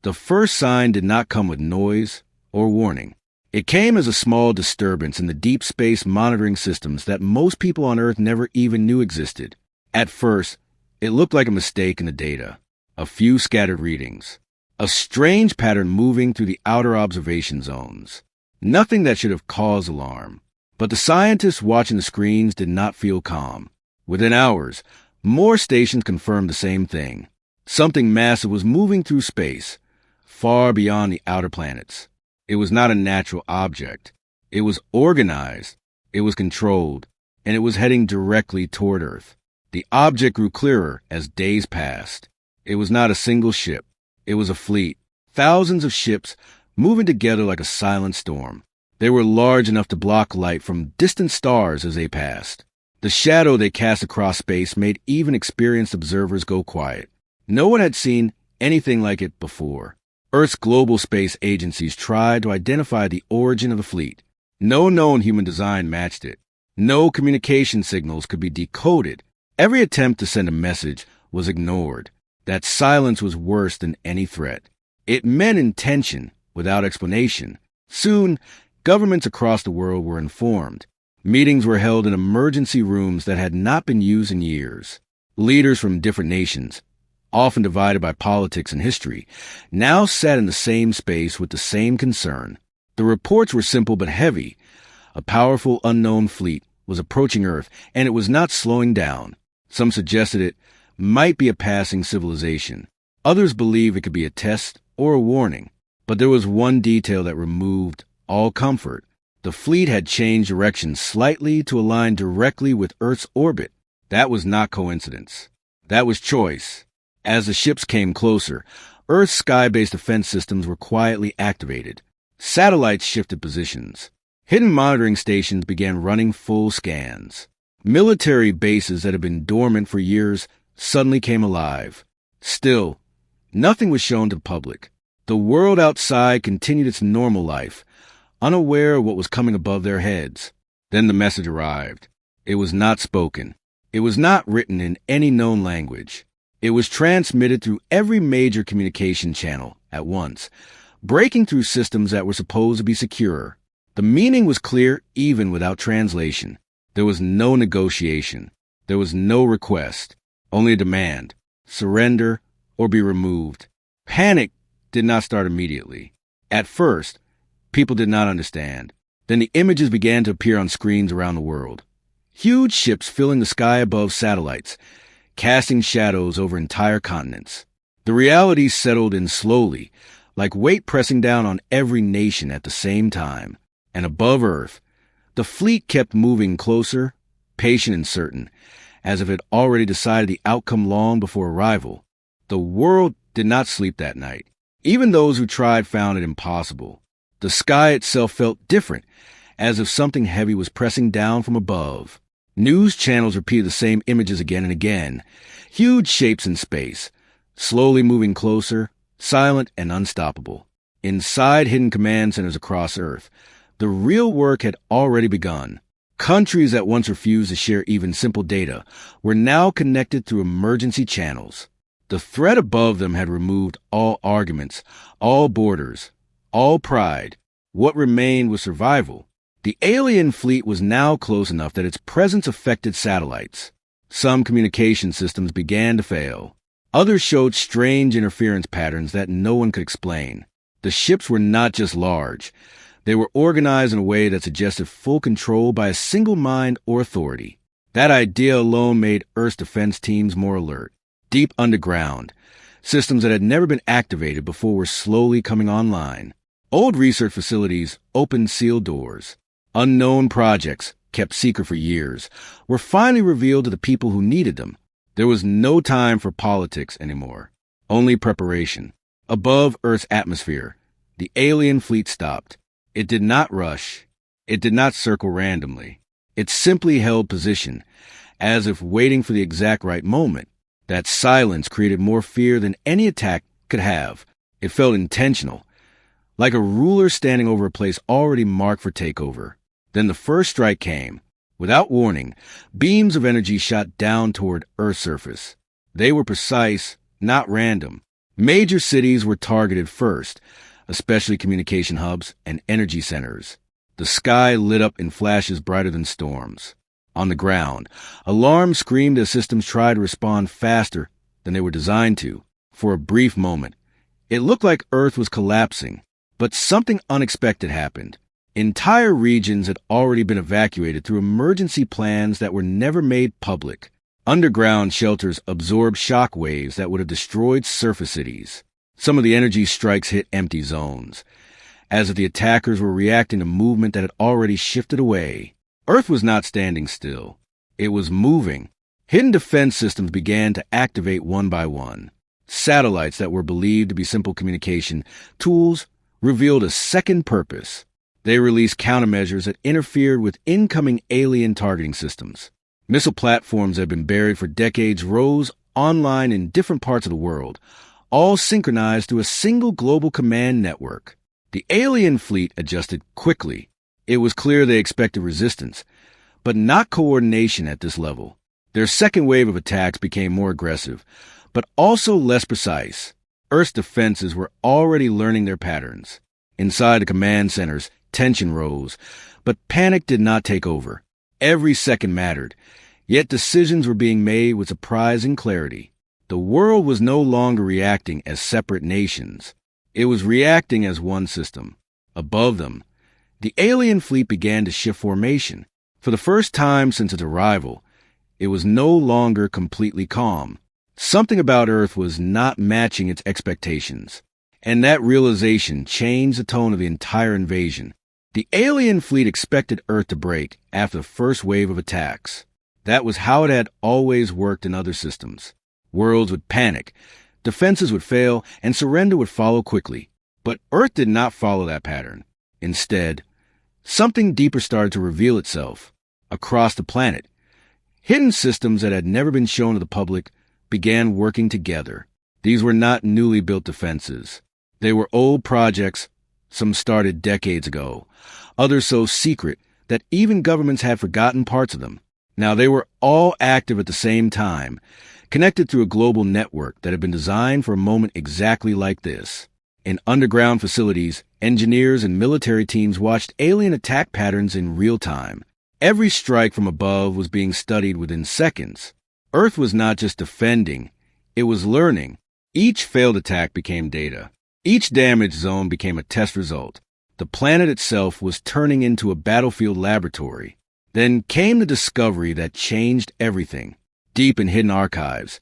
The first sign did not come with noise or warning. It came as a small disturbance in the deep space monitoring systems that most people on Earth never even knew existed. At first, it looked like a mistake in the data. A few scattered readings. A strange pattern moving through the outer observation zones. Nothing that should have caused alarm. But the scientists watching the screens did not feel calm. Within hours, more stations confirmed the same thing. Something massive was moving through space, far beyond the outer planets. It was not a natural object. It was organized, it was controlled, and it was heading directly toward Earth. The object grew clearer as days passed. It was not a single ship. It was a fleet. Thousands of ships moving together like a silent storm. They were large enough to block light from distant stars as they passed. The shadow they cast across space made even experienced observers go quiet. No one had seen anything like it before. Earth's global space agencies tried to identify the origin of the fleet. No known human design matched it. No communication signals could be decoded. Every attempt to send a message was ignored. That silence was worse than any threat. It meant intention without explanation. Soon, governments across the world were informed. Meetings were held in emergency rooms that had not been used in years. Leaders from different nations, often divided by politics and history, now sat in the same space with the same concern. The reports were simple but heavy. A powerful unknown fleet was approaching Earth, and it was not slowing down. Some suggested it might be a passing civilization. Others believed it could be a test or a warning. But there was one detail that removed all comfort. The fleet had changed direction slightly to align directly with Earth's orbit. That was not coincidence. That was choice. As the ships came closer, Earth's sky-based defense systems were quietly activated. Satellites shifted positions. Hidden monitoring stations began running full scans. Military bases that had been dormant for years suddenly came alive. Still, nothing was shown to the public. The world outside continued its normal life, unaware of what was coming above their heads. Then the message arrived. It was not spoken. It was not written in any known language. It was transmitted through every major communication channel at once, breaking through systems that were supposed to be secure. The meaning was clear even without translation. There was no negotiation. There was no request. Only a demand. Surrender or be removed. Panic did not start immediately. At first, people did not understand. Then the images began to appear on screens around the world. Huge ships filling the sky above satellites, casting shadows over entire continents. The reality settled in slowly, like weight pressing down on every nation at the same time. And above Earth, the fleet kept moving closer, patient and certain, as if it already decided the outcome long before arrival. The world did not sleep that night. Even those who tried found it impossible. The sky itself felt different, as if something heavy was pressing down from above. News channels repeated the same images again and again. Huge shapes in space, slowly moving closer, silent and unstoppable. Inside hidden command centers across Earth, the real work had already begun. Countries that once refused to share even simple data were now connected through emergency channels. The threat above them had removed all arguments, all borders, all pride. What remained was survival. The alien fleet was now close enough that its presence affected satellites. Some communication systems began to fail. Others showed strange interference patterns that no one could explain. The ships were not just large. They were organized in a way that suggested full control by a single mind or authority. That idea alone made Earth's defense teams more alert. Deep underground, systems that had never been activated before were slowly coming online. Old research facilities opened sealed doors. Unknown projects, kept secret for years, were finally revealed to the people who needed them. There was no time for politics anymore, only preparation. Above Earth's atmosphere, the alien fleet stopped. It did not rush. It did not circle randomly. It simply held position, as if waiting for the exact right moment. That silence created more fear than any attack could have. It felt intentional, like a ruler standing over a place already marked for takeover. Then the first strike came. Without warning, beams of energy shot down toward Earth's surface. They were precise, not random. Major cities were targeted first, especially communication hubs and energy centers. The sky lit up in flashes brighter than storms. On the ground, alarms screamed as systems tried to respond faster than they were designed to. For a brief moment, it looked like Earth was collapsing, but something unexpected happened. Entire regions had already been evacuated through emergency plans that were never made public. Underground shelters absorbed shock waves that would have destroyed surface cities. Some of the energy strikes hit empty zones, as if the attackers were reacting to movement that had already shifted away. Earth was not standing still. It was moving. Hidden defense systems began to activate one by one. Satellites that were believed to be simple communication tools revealed a second purpose. They released countermeasures that interfered with incoming alien targeting systems. Missile platforms that had been buried for decades rose online in different parts of the world, all synchronized through a single global command network. The alien fleet adjusted quickly. It was clear they expected resistance, but not coordination at this level. Their second wave of attacks became more aggressive, but also less precise. Earth's defenses were already learning their patterns. Inside the command centers, tension rose, but panic did not take over. Every second mattered, yet decisions were being made with surprising clarity. The world was no longer reacting as separate nations. It was reacting as one system. Above them, the alien fleet began to shift formation. For the first time since its arrival, it was no longer completely calm. Something about Earth was not matching its expectations, and that realization changed the tone of the entire invasion. The alien fleet expected Earth to break after the first wave of attacks. That was how it had always worked in other systems. Worlds would panic, defenses would fail, and surrender would follow quickly. But Earth did not follow that pattern. Instead, something deeper started to reveal itself. Across the planet, hidden systems that had never been shown to the public began working together. These were not newly built defenses. They were old projects, some started decades ago, others so secret that even governments had forgotten parts of them. Now they were all active at the same time, connected through a global network that had been designed for a moment exactly like this. In underground facilities, engineers and military teams watched alien attack patterns in real time. Every strike from above was being studied within seconds. Earth was not just defending, it was learning. Each failed attack became data. Each damaged zone became a test result. The planet itself was turning into a battlefield laboratory. Then came the discovery that changed everything. Deep in hidden archives,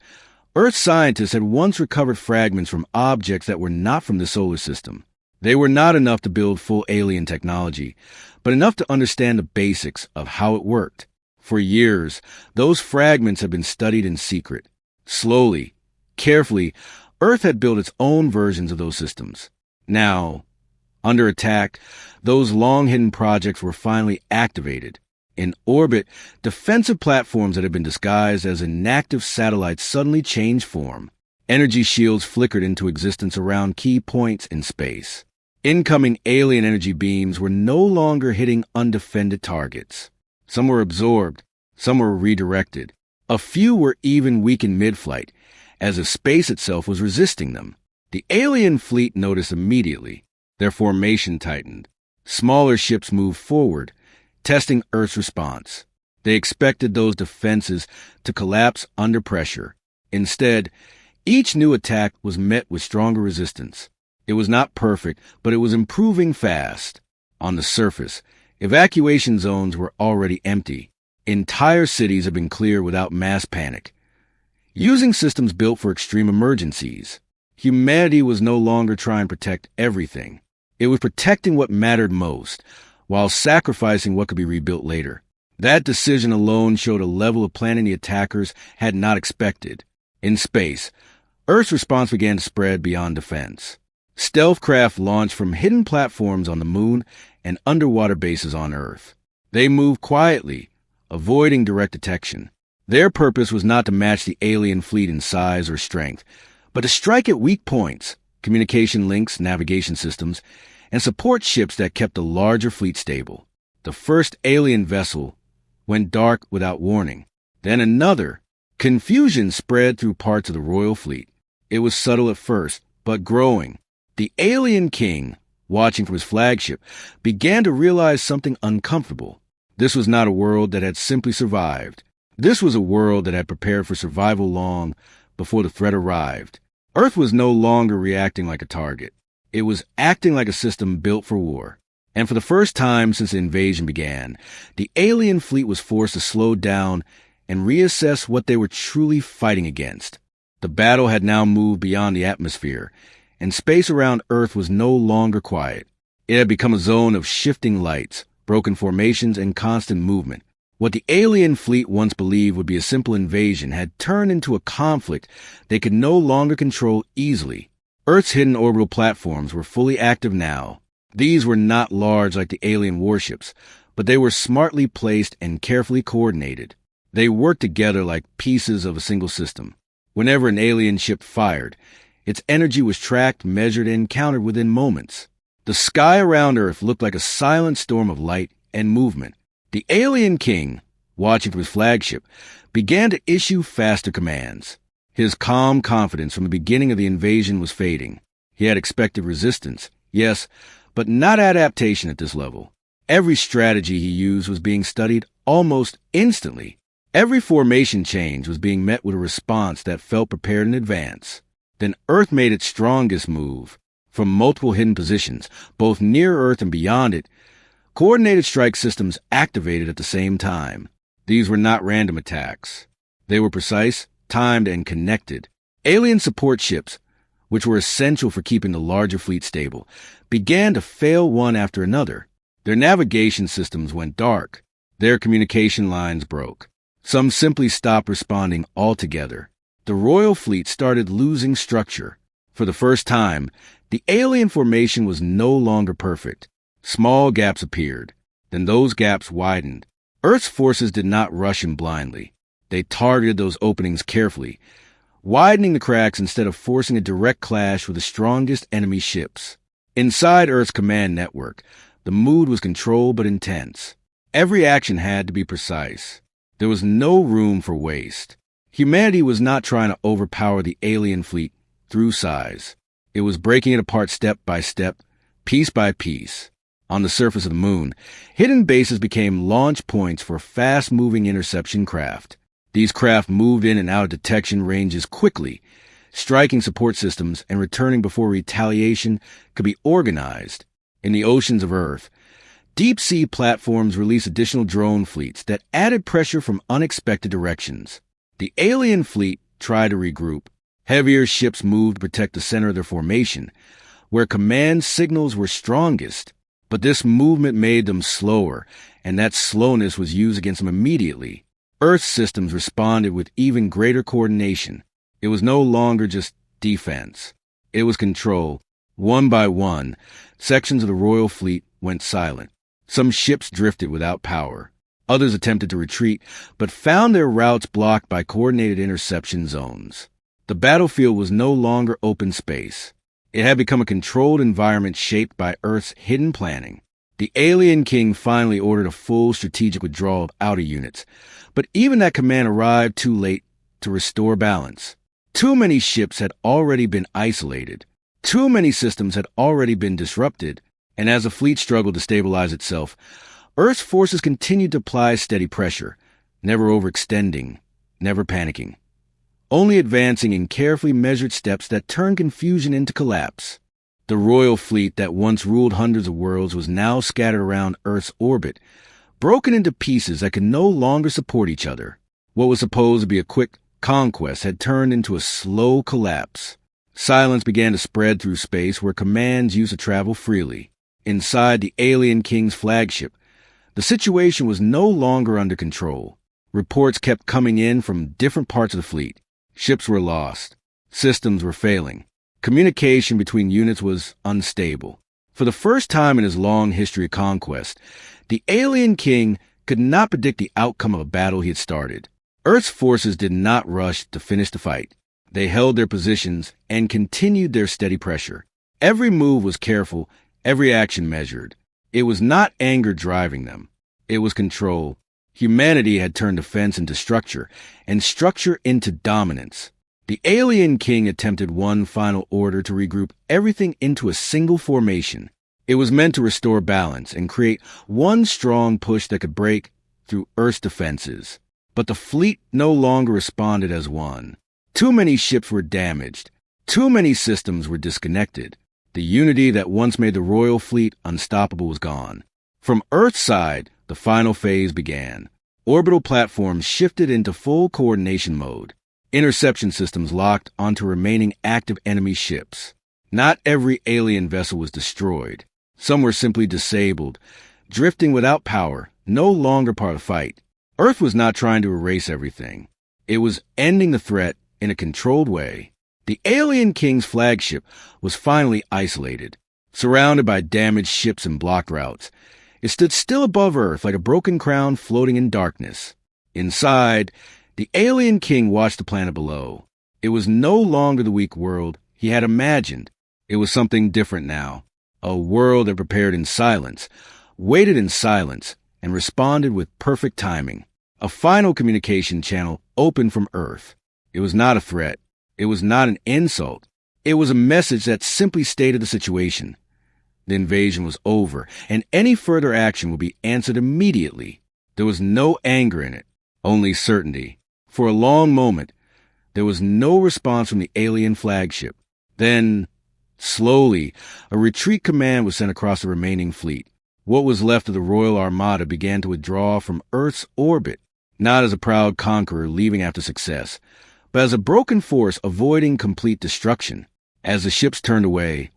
Earth scientists had once recovered fragments from objects that were not from the solar system. They were not enough to build full alien technology, but enough to understand the basics of how it worked. For years, those fragments had been studied in secret. Slowly, carefully, Earth had built its own versions of those systems. Now, under attack, those long-hidden projects were finally activated. In orbit, defensive platforms that had been disguised as inactive satellites suddenly changed form. Energy shields flickered into existence around key points in space. Incoming alien energy beams were no longer hitting undefended targets. Some were absorbed, some were redirected. A few were even weakened mid-flight, as if space itself was resisting them. The alien fleet noticed immediately. Their formation tightened. Smaller ships moved forward, testing Earth's response. They expected those defenses to collapse under pressure. Instead, each new attack was met with stronger resistance. It was not perfect, but it was improving fast. On the surface, evacuation zones were already empty. Entire cities had been cleared without mass panic. Using systems built for extreme emergencies, humanity was no longer trying to protect everything. It was protecting what mattered most, while sacrificing what could be rebuilt later. That decision alone showed a level of planning the attackers had not expected. In space, Earth's response began to spread beyond defense. Stealth craft launched from hidden platforms on the moon and underwater bases on Earth. They moved quietly, avoiding direct detection. Their purpose was not to match the alien fleet in size or strength, but to strike at weak points, communication links, navigation systems, and support ships that kept the larger fleet stable. The first alien vessel went dark without warning. Then another. Confusion spread through parts of the royal fleet. It was subtle at first, but growing. The alien king, watching from his flagship, began to realize something uncomfortable. This was not a world that had simply survived. This was a world that had prepared for survival long before the threat arrived. Earth was no longer reacting like a target. It was acting like a system built for war. And for the first time since the invasion began, the alien fleet was forced to slow down and reassess what they were truly fighting against. The battle had now moved beyond the atmosphere, and space around Earth was no longer quiet. It had become a zone of shifting lights, broken formations, and constant movement. What the alien fleet once believed would be a simple invasion had turned into a conflict they could no longer control easily. Earth's hidden orbital platforms were fully active now. These were not large like the alien warships, but they were smartly placed and carefully coordinated. They worked together like pieces of a single system. Whenever an alien ship fired, its energy was tracked, measured, and counted within moments. The sky around Earth looked like a silent storm of light and movement. The alien king, watching from his flagship, began to issue faster commands. His calm confidence from the beginning of the invasion was fading. He had expected resistance, yes, but not adaptation at this level. Every strategy he used was being studied almost instantly. Every formation change was being met with a response that felt prepared in advance. Then Earth made its strongest move. From multiple hidden positions, both near Earth and beyond it, coordinated strike systems activated at the same time. These were not random attacks. They were precise, timed, and connected. Alien support ships, which were essential for keeping the larger fleet stable, began to fail one after another. Their navigation systems went dark. Their communication lines broke. Some simply stopped responding altogether. The royal fleet started losing structure. For the first time, the alien formation was no longer perfect. Small gaps appeared. Then those gaps widened. Earth's forces did not rush in blindly. They targeted those openings carefully, widening the cracks instead of forcing a direct clash with the strongest enemy ships. Inside Earth's command network, the mood was controlled but intense. Every action had to be precise. There was no room for waste. Humanity was not trying to overpower the alien fleet through size. It was breaking it apart step by step, piece by piece. On the surface of the moon, hidden bases became launch points for fast-moving interception craft. These craft moved in and out of detection ranges quickly, striking support systems and returning before retaliation could be organized. In the oceans of Earth, deep-sea platforms released additional drone fleets that added pressure from unexpected directions. The alien fleet tried to regroup. Heavier ships moved to protect the center of their formation, where command signals were strongest. But this movement made them slower, and that slowness was used against them immediately. Earth's systems responded with even greater coordination. It was no longer just defense. It was control. One by one, sections of the royal fleet went silent. Some ships drifted without power. Others attempted to retreat, but found their routes blocked by coordinated interception zones. The battlefield was no longer open space. It had become a controlled environment shaped by Earth's hidden planning. The alien king finally ordered a full strategic withdrawal of outer units, but even that command arrived too late to restore balance. Too many ships had already been isolated. Too many systems had already been disrupted, and as the fleet struggled to stabilize itself, Earth's forces continued to apply steady pressure, never overextending, never panicking, only advancing in carefully measured steps that turned confusion into collapse. The royal fleet that once ruled hundreds of worlds was now scattered around Earth's orbit, broken into pieces that could no longer support each other. What was supposed to be a quick conquest had turned into a slow collapse. Silence began to spread through space where commands used to travel freely. Inside the alien king's flagship, the situation was no longer under control. Reports kept coming in from different parts of the fleet. Ships were lost. Systems were failing. Communication between units was unstable. For the first time in his long history of conquest, the alien king could not predict the outcome of a battle he had started. Earth's forces did not rush to finish the fight. They held their positions and continued their steady pressure. Every move was careful, every action measured. It was not anger driving them. It was control. Humanity had turned defense into structure, and structure into dominance. The alien king attempted one final order to regroup everything into a single formation. It was meant to restore balance and create one strong push that could break through Earth's defenses. But the fleet no longer responded as one. Too many ships were damaged. Too many systems were disconnected. The unity that once made the royal fleet unstoppable was gone. From Earth's side, the final phase began. Orbital platforms shifted into full coordination mode. Interception systems locked onto remaining active enemy ships. Not every alien vessel was destroyed. Some were simply disabled, drifting without power, no longer part of the fight. Earth was not trying to erase everything. It was ending the threat in a controlled way. The alien king's flagship was finally isolated. Surrounded by damaged ships and blocked routes, it stood still above Earth like a broken crown floating in darkness. Inside, the alien king watched the planet below. It was no longer the weak world he had imagined. It was something different now. A world that prepared in silence, waited in silence, and responded with perfect timing. A final communication channel opened from Earth. It was not a threat. It was not an insult. It was a message that simply stated the situation. The invasion was over, and any further action would be answered immediately. There was no anger in it, only certainty. For a long moment, there was no response from the alien flagship. Then, slowly, a retreat command was sent across the remaining fleet. What was left of the Royal Armada began to withdraw from Earth's orbit, not as a proud conqueror leaving after success, but as a broken force avoiding complete destruction. As the ships turned away,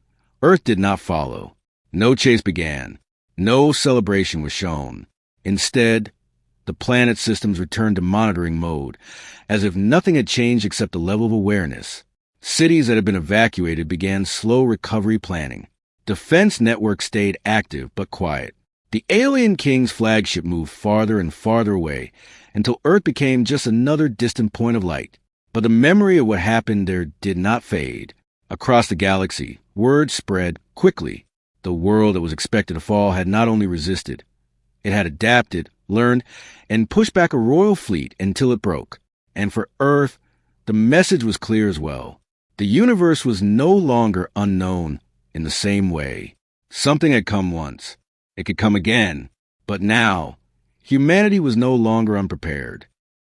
Earth did not follow. No chase began. No celebration was shown. Instead, the planet's systems returned to monitoring mode, as if nothing had changed except the level of awareness. Cities that had been evacuated began slow recovery planning. Defense networks stayed active but quiet. The alien king's flagship moved farther and farther away until Earth became just another distant point of light. But the memory of what happened there did not fade. Across the galaxy, word spread quickly. The world that was expected to fall had not only resisted, it had adapted, learned, and pushed back a royal fleet until it broke. And for Earth, the message was clear as well. The universe was no longer unknown in the same way. Something had come once. It could come again. But now, humanity was no longer unprepared.